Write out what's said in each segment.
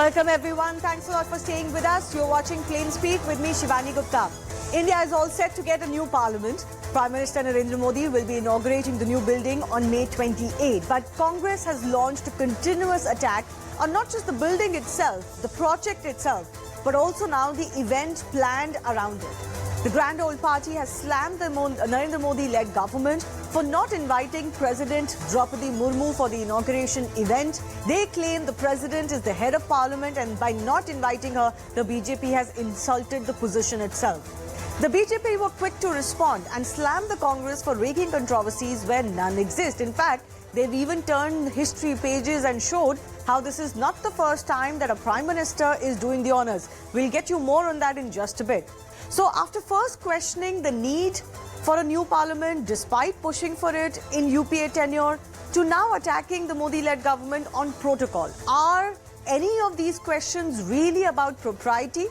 Welcome everyone. Thanks a lot for staying with us. You're watching Plain Speak with me, Shivani Gupta. India is all set to get a new parliament. Prime Minister Narendra Modi will be inaugurating the new building on May 28. But Congress has launched a continuous attack on not just the building itself, the project itself, but also now the event planned around it. The grand old party has slammed the Narendra Modi-led government for not inviting President Draupadi Murmu for the inauguration event. They claim the president is the head of parliament, and by not inviting her, the BJP has insulted the position itself. The BJP were quick to respond and slam the Congress for raking controversies where none exist. In fact, they've even turned history pages and showed how this is not the first time that a Prime Minister is doing the honours. We'll get you more on that in just a bit. So after first questioning the need for a new parliament despite pushing for it in UPA tenure, to now attacking the Modi-led government on protocol, are any of these questions really about propriety,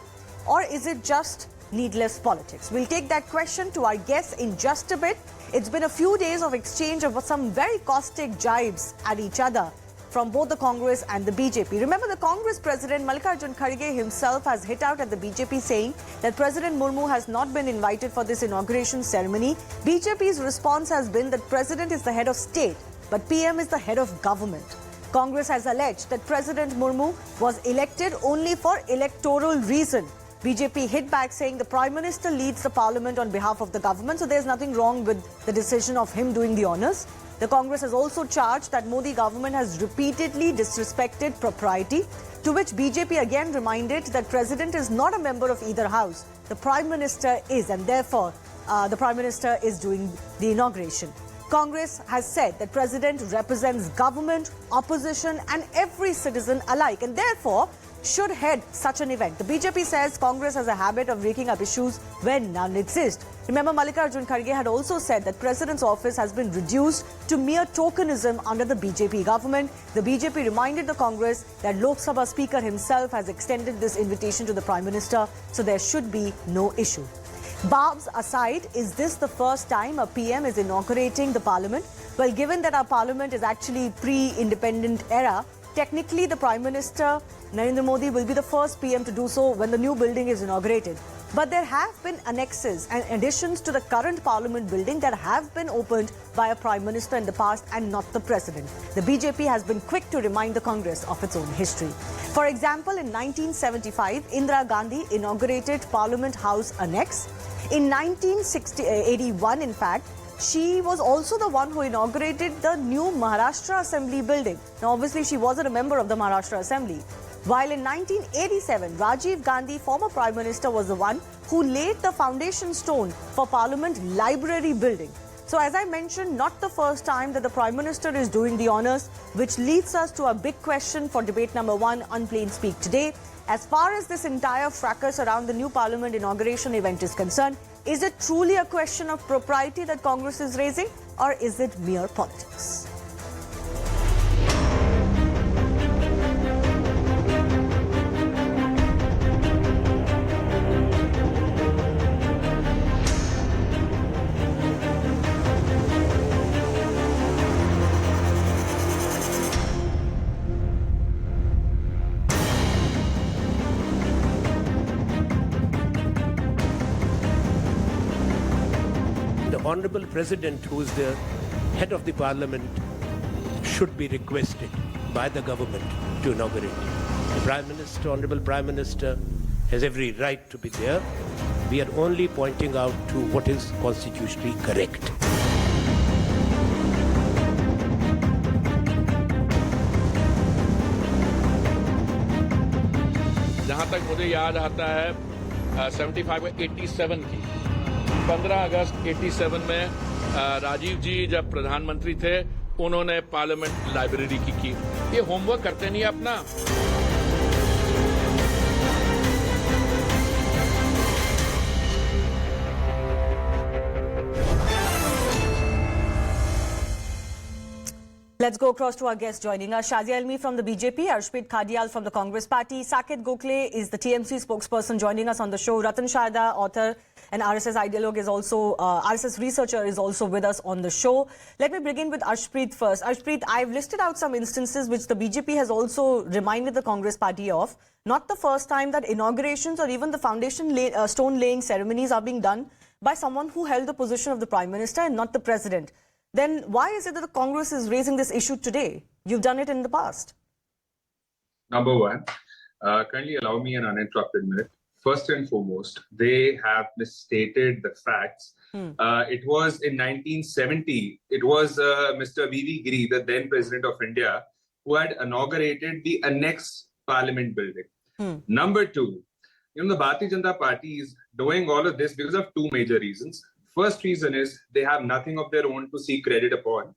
or is it just needless politics? We'll take that question to our guests in just a bit. It's been a few days of exchange of some very caustic jibes at each other from both the Congress and the BJP. Remember, the Congress President Mallikarjun Kharge himself has hit out at the BJP saying that President Murmu has not been invited for this inauguration ceremony. BJP's response has been that President is the head of state, but PM is the head of government. Congress has alleged that President Murmu was elected only for electoral reason. BJP hit back saying the Prime Minister leads the parliament on behalf of the government, so there's nothing wrong with the decision of him doing the honours. The Congress has also charged that Modi government has repeatedly disrespected propriety, to which BJP again reminded that President is not a member of either house. The Prime Minister is, and therefore the Prime Minister is doing the inauguration. Congress has said that President represents government, opposition and every citizen alike, and therefore should head such an event. The BJP says Congress has a habit of raking up issues where none exist. Remember, Mallikarjun Kharge had also said that President's office has been reduced to mere tokenism under the BJP government. The BJP reminded the Congress that Lok Sabha Speaker himself has extended this invitation to the Prime Minister, so there should be no issue. Barbs aside, is this the first time a PM is inaugurating the Parliament? Well, given that our Parliament is actually pre-independent era, technically the Prime Minister Narendra Modi will be the first PM to do so when the new building is inaugurated. But there have been annexes and additions to the current Parliament building that have been opened by a Prime Minister in the past and not the President. The BJP has been quick to remind the Congress of its own history. For example, in 1975, Indira Gandhi inaugurated Parliament House Annex. In 1981, in fact, she was also the one who inaugurated the new Maharashtra Assembly building. Now, obviously, she wasn't a member of the Maharashtra Assembly. While in 1987, Rajiv Gandhi, former Prime Minister, was the one who laid the foundation stone for Parliament Library building. So, as I mentioned, not the first time that the Prime Minister is doing the honours, which leads us to a big question for debate number 1 on Plain Speak today. As far as this entire fracas around the new Parliament inauguration event is concerned, is it truly a question of propriety that Congress is raising, or is it mere politics? Honorable President, who is the head of the Parliament, should be requested by the government to inaugurate. The Prime Minister, Honorable Prime Minister, has every right to be there. We are only pointing out to what is constitutionally correct. जहाँ तक मुझे याद आता है 75 में 87 की 15 अगस्त 87 में राजीव जी जब प्रधानमंत्री थे, उन्होंने पार्लियामेंट लाइब्रेरी की। ये होमवर्क करते नहीं अपना। Let's go across to our guests joining us. Shazia Almi from the BJP, Arshpreet Khadial from the Congress Party, Saket Gokhale is the TMC spokesperson joining us on the show. Rahul Sharda, author and RSS ideologue is also, RSS researcher is also with us on the show. Let me begin with Arshpreet first. Arshpreet, I've listed out some instances which the BJP has also reminded the Congress Party of. Not the first time that inaugurations or even the foundation stone laying ceremonies are being done by someone who held the position of the Prime Minister and not the President. Then why is it that the Congress is raising this issue today? You've done it in the past. Number one, kindly allow me an uninterrupted minute. First and foremost, they have misstated the facts. It was in 1970, it was Mr. V.V. Giri, the then President of India, who had inaugurated the annexed Parliament building. Number two, the Bharatiya Janata Party is doing all of this because of two major reasons. First reason is they have nothing of their own to seek credit upon.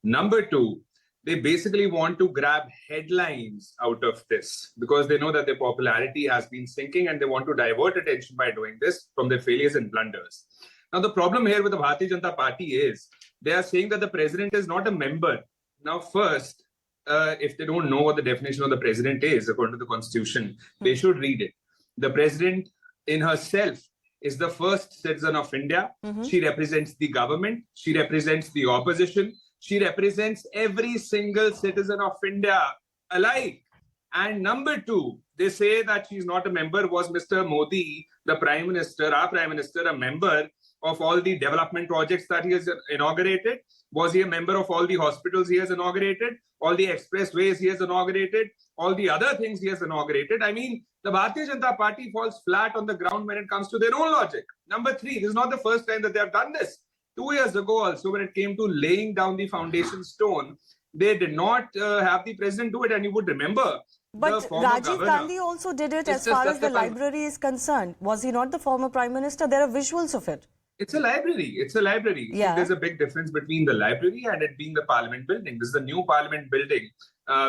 Number two, they basically want to grab headlines out of this because they know that their popularity has been sinking and they want to divert attention by doing this from their failures and blunders. Now, the problem here with the Bharatiya Janata Party is they are saying that the president is not a member. Now, first, if they don't know what the definition of the president is, according to the constitution, they should read it. The president in herself is the first citizen of India. She represents the government. She represents the opposition. She represents every single citizen of India alike. And number two, they say that she's not a member. Was Mr. Modi, the Prime Minister, our Prime Minister, a member of all the development projects that he has inaugurated? Was he a member of all the hospitals he has inaugurated? All the expressways he has inaugurated? All the other things he has inaugurated? I mean, the Bharatiya Janata Party falls flat on the ground when it comes to their own logic. Number three, this is not the first time that they have done this. 2 years ago also, when it came to laying down the foundation stone, they did not have the president do it. And you would remember, but Rajiv Gandhi also did it as far as the library is concerned. Was he not the former Prime Minister? There are visuals of it. It's a library. It's a library. Yeah. There's a big difference between the library and it being the Parliament building. This is the new Parliament building.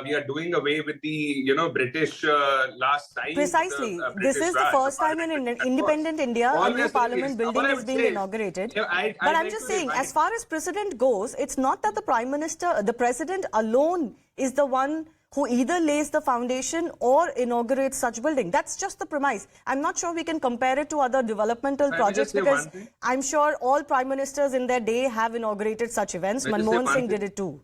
We are doing away with the, British last time. Precisely. This is the first time in independent India a new Parliament building is being inaugurated. But I'm just saying, as far as precedent goes, it's not that the Prime Minister, the President alone is the one who either lays the foundation or inaugurates such building. That's just the premise. I'm not sure we can compare it to other developmental projects because I'm sure all Prime Ministers in their day have inaugurated such events. Manmohan Singh did it too.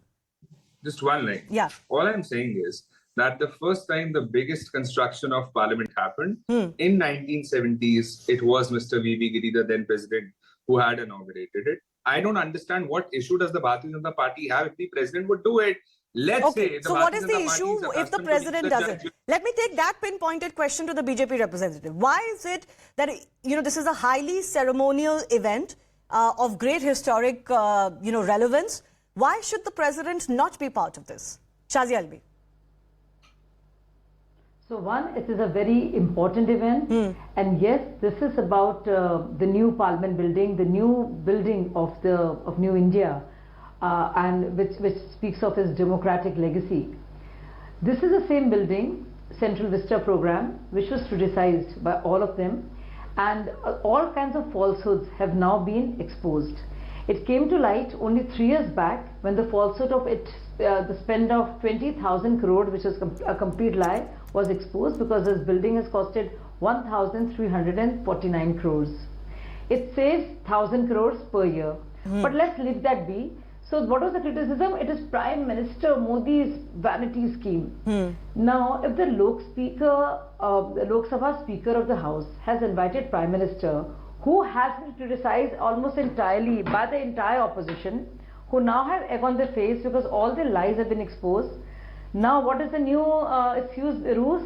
Just one line. Yeah. All I'm saying is that the first time the biggest construction of Parliament happened in 1970s, it was Mr. V.V. Giri, the then president, who had inaugurated it. I don't understand what issue does the Bharatiya Janata Party have if the president would do it. Let's say the so what is the issue if the president doesn't? Let me take that pinpointed question to the BJP representative. Why is it that, this is a highly ceremonial event of great historic, relevance? Why should the president not be part of this? Shazia Almi. So one, it is a very important event, and yes, this is about the new Parliament building, the new building of New India, and which speaks of its democratic legacy. This is the same building, Central Vista program, which was criticized by all of them, and all kinds of falsehoods have now been exposed. It came to light only 3 years back when the falsehood of it, the spend of 20,000 crore, which was a complete lie, was exposed because this building has costed 1,349 crores. It saves 1,000 crores per year. But let's leave that be. So what was the criticism? It is Prime Minister Modi's vanity scheme. Now, if the Lok Sabha Speaker of the House has invited Prime Minister, who has been criticized almost entirely by the entire opposition, who now have egg on their face because all their lies have been exposed. Now, what is the new ruse?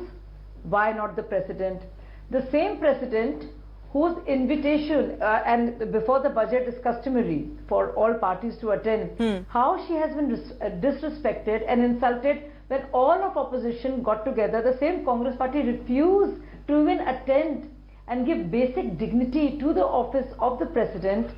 Why not the president? The same president whose invitation and before the budget is customary for all parties to attend, how she has been disrespected and insulted when all of opposition got together. The same Congress party refused to even attend and give basic dignity to the office of the president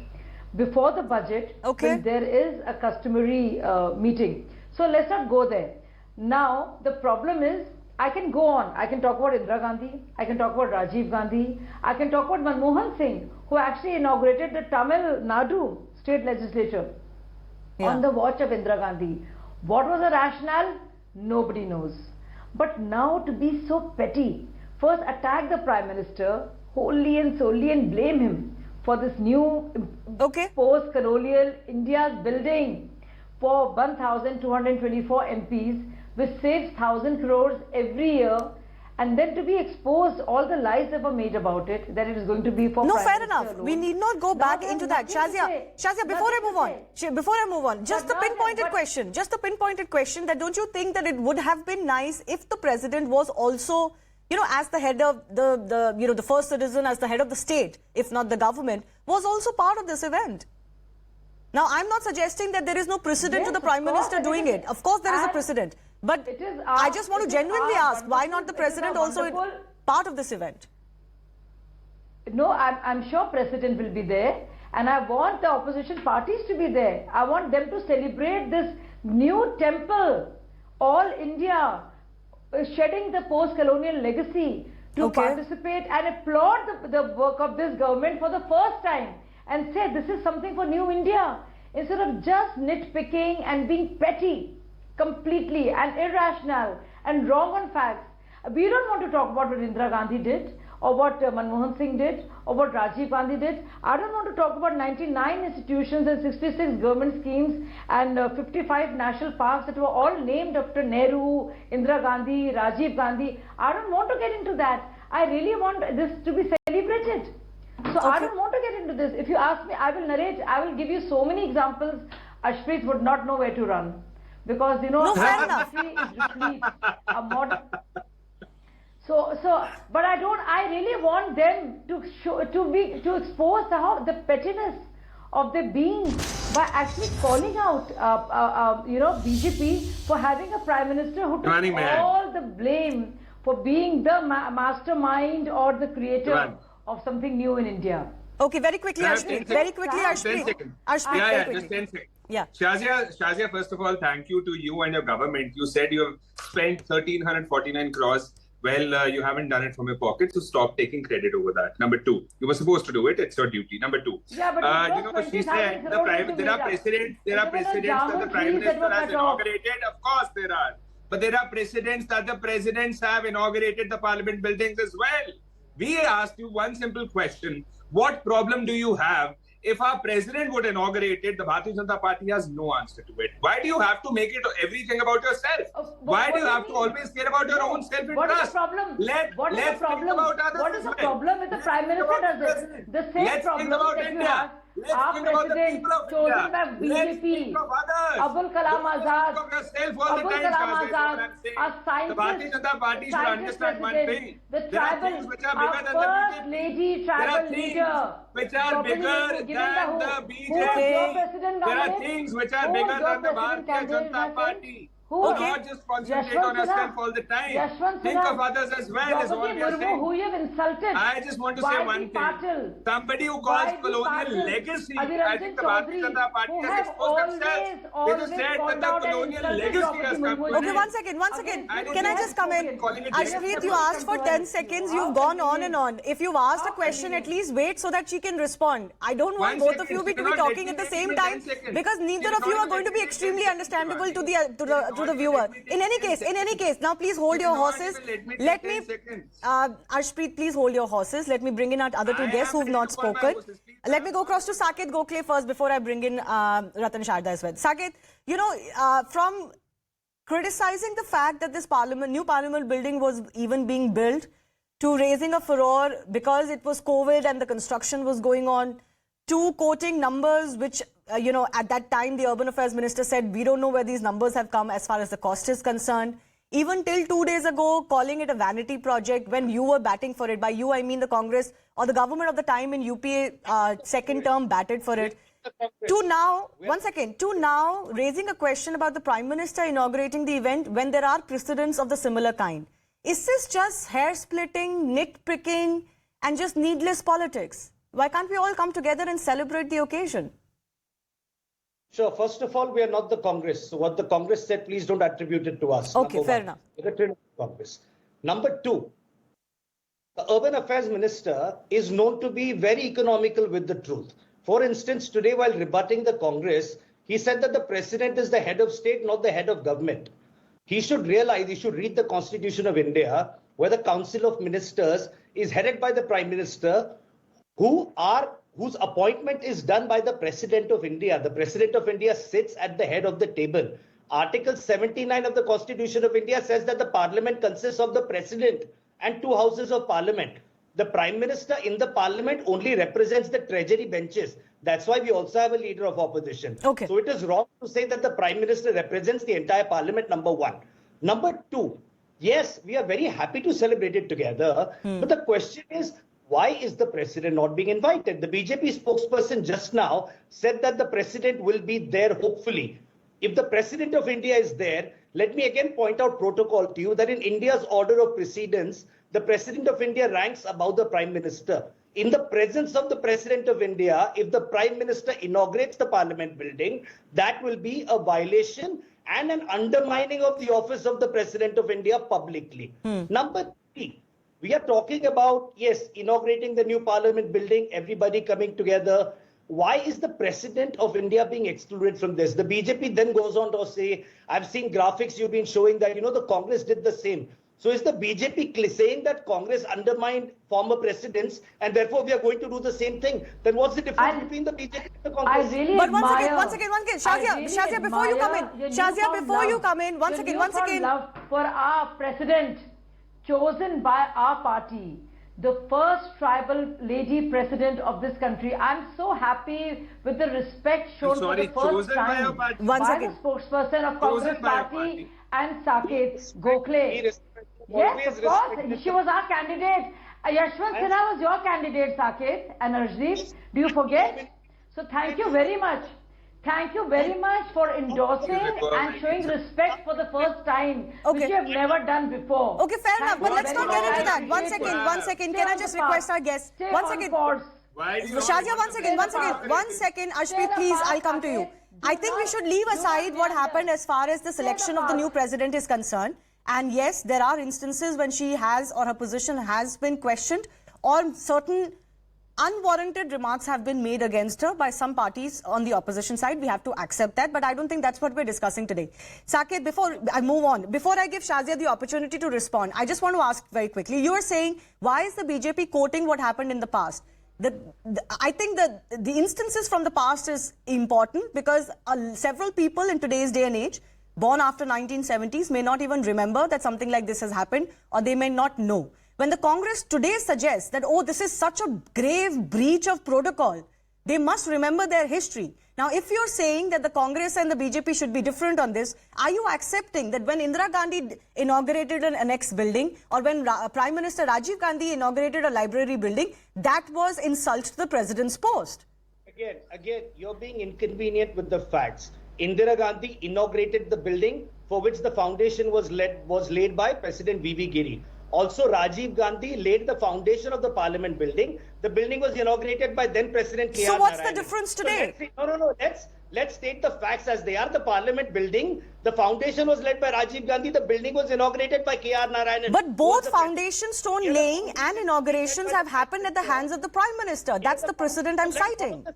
before the budget when there is a customary meeting. So let's not go there. Now the problem is, I can go on. I can talk about Indira Gandhi, I can talk about Rajiv Gandhi, I can talk about Manmohan Singh, who actually inaugurated the Tamil Nadu state legislature on the watch of Indira Gandhi. What was the rationale? Nobody knows. But now to be so petty, first attack the Prime Minister wholly and solely and blame him for this new post-colonial India's building for 1,224 MPs, which saves 1,000 crores every year, and then to be exposed all the lies that were made about it, that it is going to be for no, fair enough. We need not go back into that. Shazia, before I move on, just the pinpointed question that don't you think that it would have been nice if the president was also, you know, as the head of the first citizen, as the head of the state, if not the government, was also part of this event? Now, I'm not suggesting that there is no precedent to the Prime Minister doing it. Of course, there is a precedent. But I just want to genuinely ask, why not the President also part of this event? No, I'm sure President will be there. And I want the opposition parties to be there. I want them to celebrate this new temple, all India, shedding the post-colonial legacy, to participate and applaud the work of this government for the first time and say this is something for new India, instead of just nitpicking and being petty completely and irrational and wrong on facts. We don't want to talk about what Indira Gandhi did, or what Manmohan Singh did, or what Rajiv Gandhi did. I don't want to talk about 99 institutions and 66 government schemes and 55 national parks that were all named after Nehru, Indira Gandhi, Rajiv Gandhi. I don't want to get into that. I really want this to be celebrated. So I don't want to get into this. If you ask me, I will narrate, I will give you so many examples. Ashpreet would not know where to run. Because, you know, no, fair enough. But I really want them to expose the pettiness of their being by actually calling out, BJP for having a Prime Minister who took all the blame for being the mastermind or the creator of something new in India. Okay, very quickly, Ashpreet. Very quickly, Ashpreet. Just 10 seconds. Yeah. Shazia, first of all, thank you to you and your government. You said you have spent 1,349 crores. Well, you haven't done it from your pocket, so stop taking credit over that. Number two, you were supposed to do it. It's your duty. Number two, she said there are precedents that the Prime Minister has inaugurated. Of course there are. But there are precedents that the presidents have inaugurated the Parliament buildings as well. We asked you one simple question. What problem do you have if our president would inaugurate it? The Bharatiya Janata Party has no answer to it. Why do you have to make it everything about yourself? Why do you have to always care about your own self-interest? What is the problem? Let's think about others. What is the problem with the Prime Minister does it? The same problem that you have. Our president chosen by BJP, Abul Kalam Azad, our scientist president, the tribal, our first lady tribal leader, which are bigger than the BJP. There are things which are bigger than the Bharatiya Janata Party. Do not just concentrate on yourself all the time. Think of others as well, is all we are saying. Who you have insulted. I just want to say one thing. Somebody who calls colonial legacy, I think the Bharatiya Janata Party has exposed themselves. They just said that the colonial legacy has come. Okay, one second. Can I just come in? Ashpreet, you asked for 10 seconds. You've gone on and on. If you've asked a question, at least wait so that she can respond. I don't want both of you to be talking at the same time, because neither of you are going to be extremely understandable to the viewer. In any case, now please hold your horses. Let me, Ashpreet, please hold your horses. Let me bring in our other two guests who've not spoken. Let me go across to Saket Gokhale first before I bring in Ratan Sharda as well. Saket, you know, from criticizing the fact that this new parliament building was even being built, to raising a furore because it was COVID and the construction was going on, to quoting numbers which, at that time the Urban Affairs Minister said, we don't know where these numbers have come as far as the cost is concerned. Even till 2 days ago, calling it a vanity project when you were batting for it. By you, I mean the Congress or the government of the time in UPA second term batted for it. To now, to now raising a question about the Prime Minister inaugurating the event when there are precedents of the similar kind. Is this just hair-splitting, nitpicking and just needless politics? Why can't we all come together and celebrate the occasion? Sure. First of all, we are not the Congress. So what the Congress said, please don't attribute it to us. Okay, fair enough. Congress. Number two, the Urban Affairs Minister is known to be very economical with the truth. For instance, today while rebutting the Congress, He said that the president is the head of state, not the head of government. He should realize, he should read the Constitution of India, where the Council of Ministers is headed by the Prime Minister, whose appointment is done by the President of India. The President of India sits at the head of the table. Article 79 of the Constitution of India says that the Parliament consists of the President and 2 houses of Parliament. The Prime Minister in the Parliament only represents the Treasury benches. That's why we also have a leader of opposition. Okay. So it is wrong to say that the Prime Minister represents the entire Parliament, number one. Number two, yes, we are very happy to celebrate it together. But the question is, why is the President not being invited? The BJP spokesperson just now said that the President will be there, hopefully. If the President of India is there, let me again point out protocol to you that in India's order of precedence, the President of India ranks above the Prime Minister. In the presence of the President of India, if the Prime Minister inaugurates the Parliament building, that will be a violation and an undermining of the office of the President of India publicly. Number three, we are talking about, yes, inaugurating the new Parliament building, everybody coming together. Why is the President of India being excluded from this? The BJP then goes on to say, I've seen graphics you've been showing that, the Congress did the same. So is the BJP saying that Congress undermined former presidents and therefore we are going to do the same thing? Then what's the difference between the BJP and the Congress? But once again, Shazia, before you come in, Shazia, before you come in, once again. Love for our president, chosen by our party, the first tribal lady president of this country. I'm so happy with the respect shown for the first time by the spokesperson of Congress party and Saket Gokhale. Yes, of course. She was our candidate. Yashwant Sinha was your candidate, Saket and Arjdeep. Do you forget? So thank you very much. Thank you very much for endorsing and showing respect for the first time, which you have never done before. Okay, fair enough. But let's not get into that. One second. Can I just request our guest? One second. Shazia, one second. Ashpreet, please, I'll come to you. I think we should leave aside what happened as far as the selection of the new president is concerned. And yes, there are instances when she has or her position has been questioned or certain unwarranted remarks have been made against her by some parties on the opposition side. We have to accept that, but I don't think that's what we're discussing today. Saket, before I move on, before I give Shazia the opportunity to respond, I just want to ask very quickly. You are saying, why is the BJP quoting what happened in the past? I think that the instances from the past is important because several people in today's day and age, born after 1970s, may not even remember that something like this has happened, or they may not know. When the Congress today suggests that, oh, this is such a grave breach of protocol, they must remember their history. Now, if you're saying that the Congress and the BJP should be different on this, are you accepting that when Indira Gandhi inaugurated an annex building or when Prime Minister Rajiv Gandhi inaugurated a library building, that was insult to the president's post? Again, you're being inconvenient with the facts. Indira Gandhi inaugurated the building for which the foundation was laid by President V.V. Giri. Also, Rajiv Gandhi laid the foundation of the Parliament building. The building was inaugurated by then President K.R. So what's the difference today? So let's state the facts as they are. The Parliament building, the foundation was led by Rajiv Gandhi. The building was inaugurated by K.R. Narayanan. But both foundation stone laying and inaugurations have happened at the hands of the Prime Minister. That's the precedent I'm citing.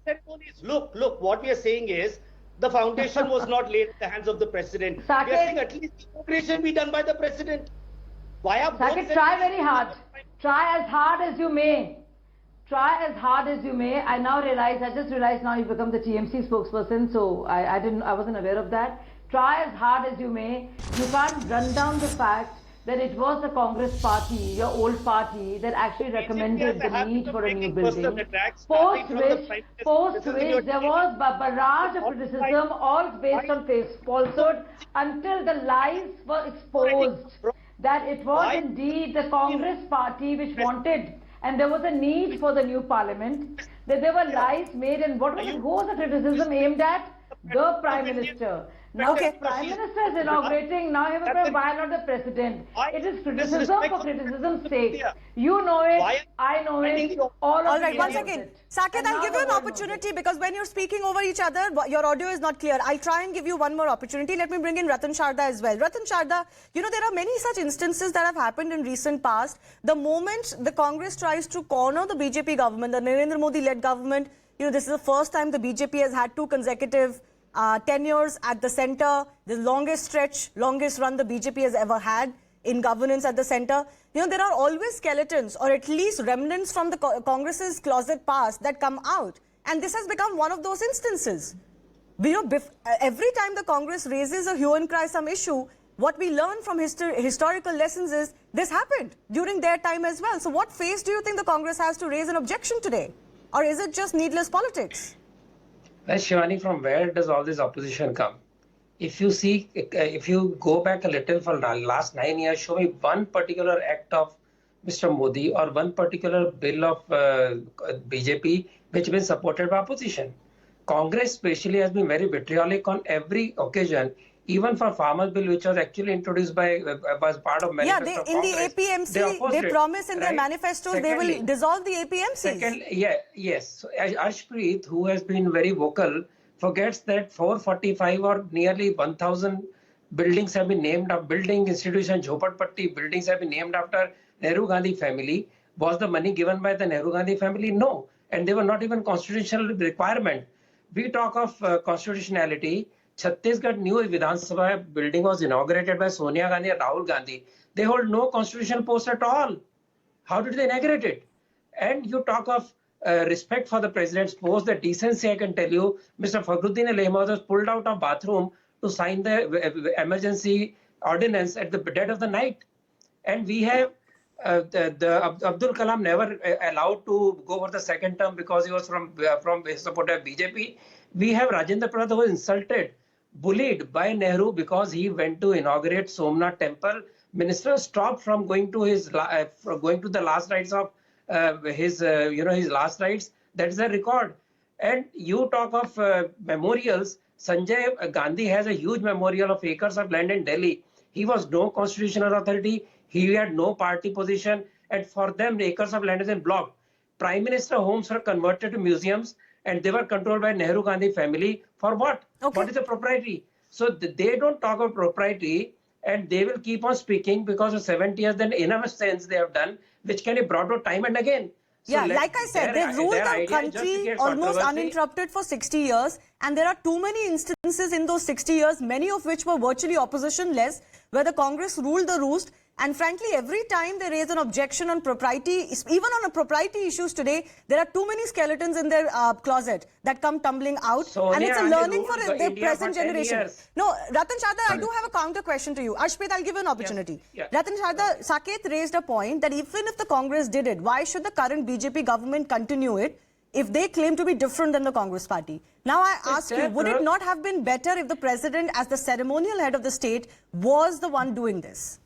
Look, what we are saying is, the foundation was not laid in the hands of the President. We are saying at least the inauguration be done by the President. Saket, try very hard. Try as hard as you may. Try as hard as you may. I just realized now you become the TMC spokesperson, so I wasn't aware of that. Try as hard as you may. You can't run down the fact that it was the Congress party, your old party, that actually recommended the need for a new building. Post which there was a barrage of criticism, all based on falsehood, until the lies were exposed. That it was indeed the Congress party which wanted, and there was a need for the new parliament, that there were lies made, and who was the criticism aimed at? The Prime Minister. Now the Prime Minister is inaugurating, now you will why not the President? It is criticism for criticism's sake. You know it, I know it, all right, once again, Saket, I'll give you an opportunity because when you're speaking over each other, your audio is not clear. I'll try and give you one more opportunity. Let me bring in Rahul Sharda as well. Rahul Sharda, there are many such instances that have happened in recent past. The moment the Congress tries to corner the BJP government, the Narendra Modi-led government, this is the first time the BJP has had 2 consecutive 10 years at the centre, the longest stretch, longest run the BJP has ever had in governance at the centre. You know, there are always skeletons or at least remnants from the Congress's closet past that come out. And this has become one of those instances. You know, every time the Congress raises a hue and cry some issue, what we learn from historical lessons is this happened during their time as well. So what face do you think the Congress has to raise an objection today? Or is it just needless politics? Well, Shivani, from where does all this opposition come? If you see, if you go back a little for the last 9 years, show me one particular act of Mr. Modi or one particular bill of BJP which has been supported by opposition. Congress especially has been very vitriolic on every occasion, even for farmers bill, which was actually introduced by was part of manifesto. Yeah, in the APMC, they promise in their manifestos they will dissolve the APMCs. Yes. So, Ashpreet, who has been very vocal, forgets that 445 or nearly 1,000 buildings have been named after building institution, Jhopatpatti buildings have been named after Nehru Gandhi family. Was the money given by the Nehru Gandhi family? No. And they were not even constitutional requirement. We talk of constitutionality. Chhattisgarh new Vidhan Sabha building was inaugurated by Sonia Gandhi and Rahul Gandhi. They hold no constitutional post at all. How did they inaugurate it? And you talk of respect for the president's post, the decency, I can tell you, Mr. Fakhruddin Al-Ahmad was pulled out of bathroom to sign the emergency ordinance at the dead of the night. And we have Abdul Kalam never allowed to go for the second term because he was from supporter of BJP. We have Rajendra Prasad who was insulted, bullied by Nehru because he went to inaugurate Somnath temple. Minister stopped from going to his the last rites of his last rites. That is a record. And you talk of memorials. Sanjay Gandhi has a huge memorial of acres of land in Delhi. He was no constitutional authority. He had no party position. And for them, the acres of land is in blocked. Prime Minister homes were converted to museums and they were controlled by Nehru Gandhi family. For what? Okay. What is the propriety? So they don't talk about propriety and they will keep on speaking because of 70 years, then enough sense they have done, which can be brought out time and again. So yeah, like I said, they've ruled the country almost uninterrupted for 60 years. And there are too many instances in those 60 years, many of which were virtually opposition-less, where the Congress ruled the roost. And frankly, every time they raise an objection on propriety, even on a propriety issues today, there are too many skeletons in their closet that come tumbling out. Sonia, and it's a learning for the present for generation. No, Ratan Sharda, I do have a counter question to you. Ashpreet, I'll give you an opportunity. Yes. Ratan Sharda, Saket raised a point that even if the Congress did it, why should the current BJP government continue it if they claim to be different than the Congress party? Now I ask you, would it not have been better if the president, as the ceremonial head of the state, was the one doing this?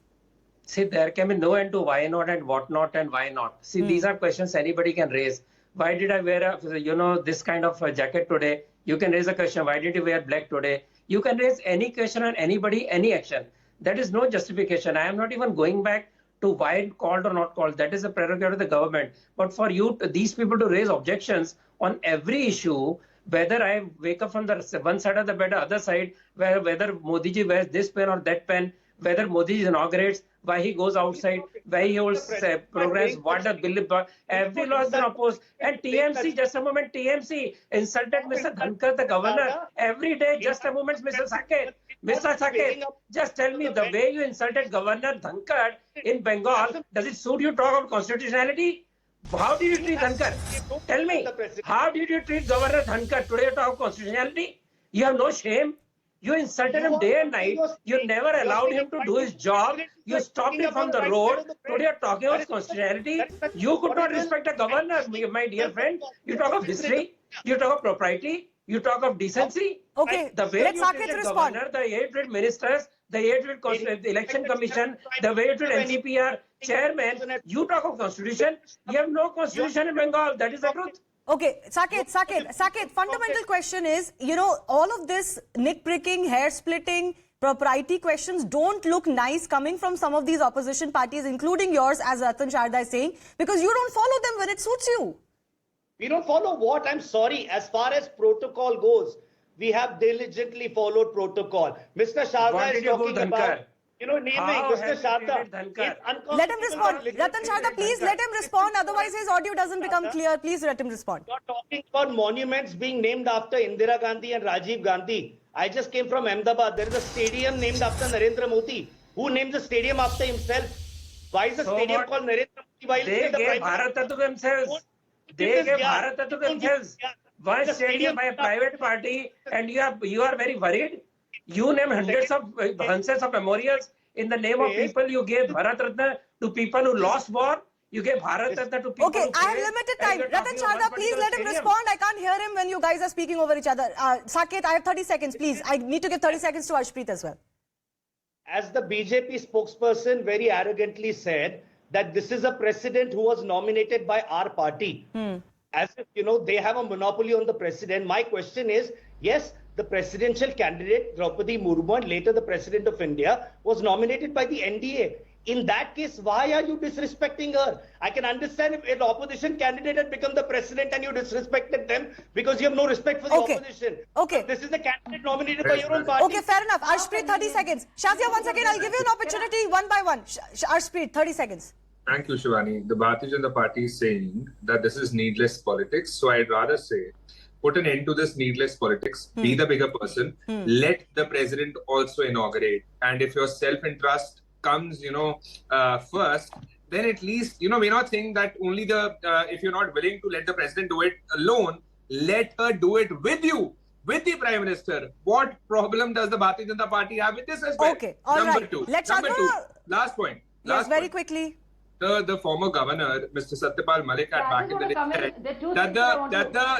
See, there can be no end to why not and what not and why not. See, these are questions anybody can raise. Why did I wear this kind of a jacket today? You can raise a question. Why did you wear black today? You can raise any question on anybody, any action. That is no justification. I am not even going back to why called or not called. That is a prerogative of the government. But for you, these people to raise objections on every issue, whether I wake up from the one side of the bed or other side, whether Modi ji wears this pen or that pen, whether Modi ji inaugurates, why he goes outside, why he holds programs, what the bill, every law has been opposed. And TMC, just a moment, TMC insulted Mr. Dhankar, the governor, every day. Just a moment, Mr. Saket, just tell me, the way you insulted Governor Dhankar in Bengal, does it suit you to talk about constitutionality? How did you treat Dhankar? Tell me, how did you treat Governor Dhankar? Today you talk about constitutionality? You have no shame. You insulted him day and night. You never allowed him to do his job. You stopped him from the road. Today you're talking about constitutionality. You could not respect a governor, my dear friend. You talk of history. You talk of propriety. You talk of decency. Okay, the way you treated governor, the way you treated ministers, the way you treated the election commission, the way you treated NCPR chairman. You talk of constitution. You have no constitution in Bengal. That is the truth. Okay, Saket, fundamental question is, all of this nick-pricking, hair-splitting, propriety questions don't look nice coming from some of these opposition parties, including yours, as Ratan Sharda is saying, because you don't follow them when it suits you. We don't follow what? I'm sorry. As far as protocol goes, we have diligently followed protocol. Mr. Sharda is talking about... naming How Mr. has he Sharda. treated Dhankar? Let him respond. Ratan Sharda, please let him respond. Otherwise, his audio doesn't become clear. Please let him respond. You're talking about monuments being named after Indira Gandhi and Rajiv Gandhi. I just came from Ahmedabad. There is a stadium named after Narendra Modi. Who names the stadium after himself? Why is the So stadium what? called Narendra Modi? While They the gave Prime Bharat to Minister? themselves. They Don't gave give Bharat to Don't give themselves. One The stadium by a stadium- private party, and you are very worried. You name hundreds of memorials in the name of people. You gave Bharat Ratna to people who lost war. You gave Bharat Ratna to people Okay, who I have failed, limited and time. you're Ratan talking of Sharda, one please let him particular stadium. respond. I can't hear him when you guys are speaking over each other. Saket, I have 30 seconds, please. I need to give 30 seconds to Arshpreet as well. As the BJP spokesperson very arrogantly said, that this is a president who was nominated by our party. As if, they have a monopoly on the president. My question is, yes, the presidential candidate, Draupadi Murmu, and later the president of India, was nominated by the NDA. In that case, why are you disrespecting her? I can understand if an opposition candidate had become the president and you disrespected them because you have no respect for the opposition. Okay. But this is the candidate nominated by your own party. Okay, fair enough. Arshpreet, 30 seconds. Shazia, 1 second. I'll give you an opportunity one by one. Arshpreet, 30 seconds. Thank you, Shivani. The Bharatiya Janata Party is saying that this is needless politics. So I'd rather say, put an end to this needless politics. Be the bigger person. Let the president also inaugurate. And if your self-interest comes, first, then at least, we're not saying that only if you're not willing to let the president do it alone, let her do it with you, with the Prime Minister. What problem does the Bharatiya Janata Party have with this as well? Okay, all Number right. two. Let's Number two. Shazia. Last point. Yes, very quickly. The former governor, Mr. Satyapal Malik, had back in the day said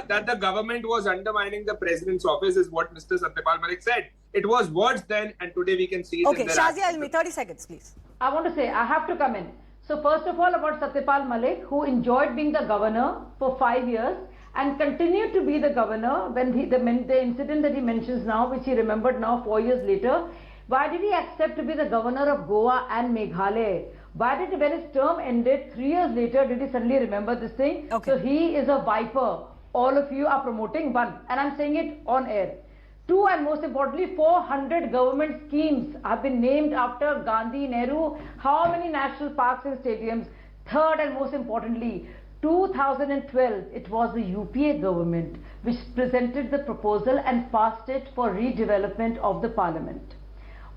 that the government was undermining the president's office is what Mr. Satyapal Malik said. It was words then, and today we can see it. Okay, in their Shazia actions. Almi, 30 seconds, please. I want to say, I have to come in. So first of all, about Satyapal Malik, who enjoyed being the governor for 5 years and continued to be the governor when the incident that he mentions now, which he remembered now 4 years later. Why did he accept to be the governor of Goa and Meghalaya? Why did, when his term ended 3 years later, did he suddenly remember this thing? Okay. So he is a viper. All of you are promoting one, and I'm saying it on air. 2, and most importantly, 400 government schemes have been named after Gandhi, Nehru. How many national parks and stadiums? 3rd, and most importantly, 2012, it was the UPA government which presented the proposal and passed it for redevelopment of the parliament.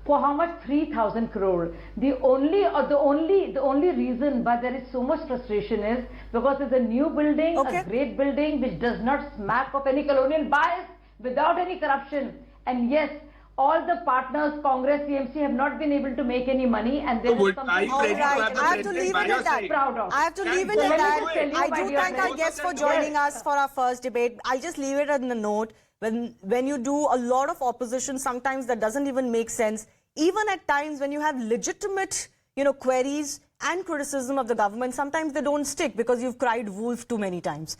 For how much? 3,000 crore. The only reason why there is so much frustration is because it's a new building, a great building which does not smack of any colonial bias, without any corruption. And yes, all the partners, Congress, CMC, have not been able to make any money, and there is something. All right, I have to leave it at that. I have to leave it at that. I do thank our guests for joining us for our first debate. I'll just leave it on the note. When you do a lot of opposition, sometimes that doesn't even make sense. Even at times when you have legitimate, queries and criticism of the government, sometimes they don't stick because you've cried wolf too many times.